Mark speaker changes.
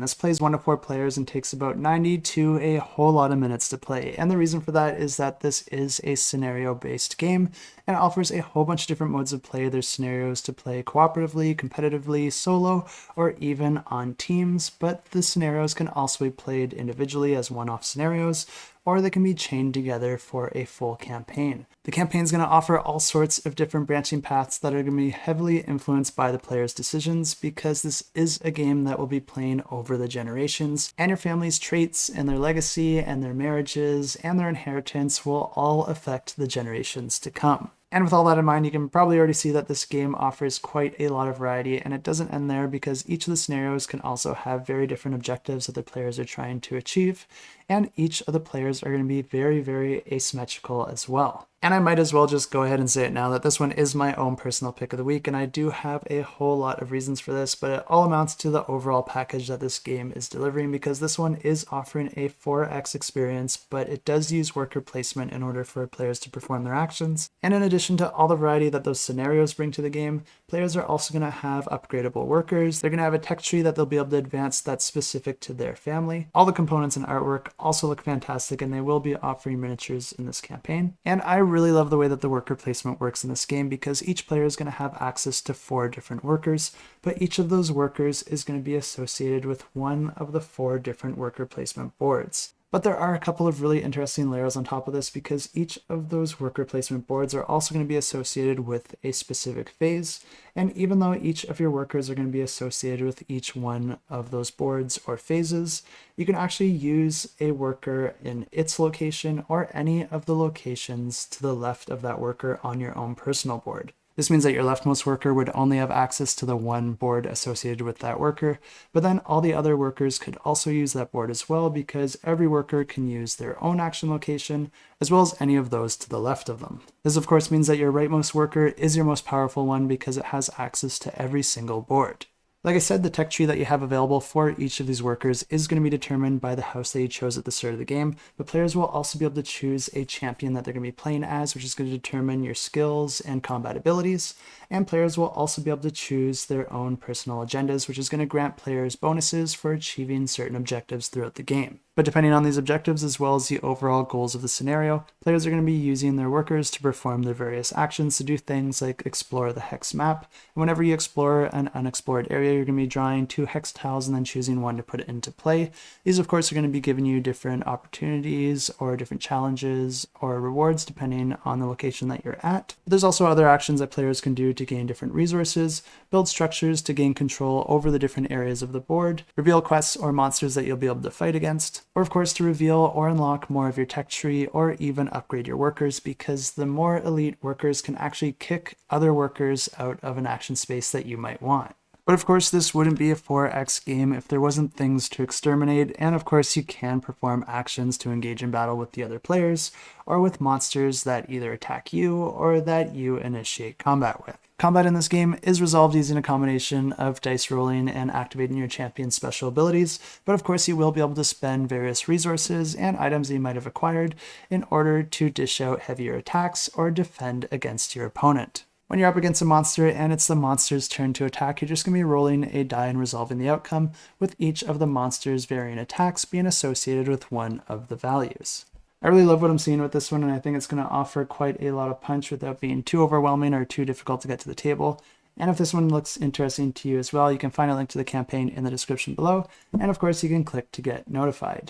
Speaker 1: This plays 1 to 4 players and takes about 90 to a whole lot of minutes to play. And the reason for that is that this is a scenario-based game and offers a whole bunch of different modes of play. There's scenarios to play cooperatively, competitively, solo, or even on teams, but the scenarios can also be played individually as one-off scenarios, or they can be chained together for a full campaign. The campaign is going to offer all sorts of different branching paths that are going to be heavily influenced by the player's decisions, because this is a game that will be playing over the generations, and your family's traits and their legacy and their marriages and their inheritance will all affect the generations to come. And with all that in mind, you can probably already see that this game offers quite a lot of variety, and it doesn't end there, because each of the scenarios can also have very different objectives that the players are trying to achieve, and each of the players are going to be very, very asymmetrical as well. And I might as well just go ahead and say it now that this one is my own personal pick of the week, and I do have a whole lot of reasons for this, but it all amounts to the overall package that this game is delivering, because this one is offering a 4x experience, but it does use worker placement in order for players to perform their actions. And in addition to all the variety that those scenarios bring to the game, players are also going to have upgradable workers. They're going to have a tech tree that they'll be able to advance that's specific to their family. All the components and artwork also look fantastic, and they will be offering miniatures in this campaign. And I really love the way that the worker placement works in this game, because each player is going to have access to 4 different workers, but each of those workers is going to be associated with one of the 4 different worker placement boards. But there are a couple of really interesting layers on top of this, because each of those worker placement boards are also going to be associated with a specific phase. And even though each of your workers are going to be associated with each one of those boards or phases, you can actually use a worker in its location or any of the locations to the left of that worker on your own personal board. This means that your leftmost worker would only have access to the one board associated with that worker, but then all the other workers could also use that board as well, because every worker can use their own action location, as well as any of those to the left of them. This of course means that your rightmost worker is your most powerful one, because it has access to every single board. Like I said, the tech tree that you have available for each of these workers is going to be determined by the house that you chose at the start of the game, but players will also be able to choose a champion that they're going to be playing as, which is going to determine your skills and combat abilities, and players will also be able to choose their own personal agendas, which is going to grant players bonuses for achieving certain objectives throughout the game. But depending on these objectives, as well as the overall goals of the scenario, players are going to be using their workers to perform their various actions to do things like explore the hex map. And whenever you explore an unexplored area, you're going to be drawing 2 hex tiles and then choosing one to put it into play. These, of course, are going to be giving you different opportunities or different challenges or rewards depending on the location that you're at. But there's also other actions that players can do to gain different resources, build structures to gain control over the different areas of the board, reveal quests or monsters that you'll be able to fight against, or of course to reveal or unlock more of your tech tree or even upgrade your workers, because the more elite workers can actually kick other workers out of an action space that you might want. But of course this wouldn't be a 4X game if there wasn't things to exterminate, and of course you can perform actions to engage in battle with the other players or with monsters that either attack you or that you initiate combat with. Combat in this game is resolved using a combination of dice rolling and activating your champion's special abilities, but of course you will be able to spend various resources and items that you might have acquired in order to dish out heavier attacks or defend against your opponent. When you're up against a monster and it's the monster's turn to attack, you're just going to be rolling a die and resolving the outcome, with each of the monster's varying attacks being associated with one of the values. I really love what I'm seeing with this one, and I think it's going to offer quite a lot of punch without being too overwhelming or too difficult to get to the table. And if this one looks interesting to you as well, you can find a link to the campaign in the description below, and of course you can click to get notified.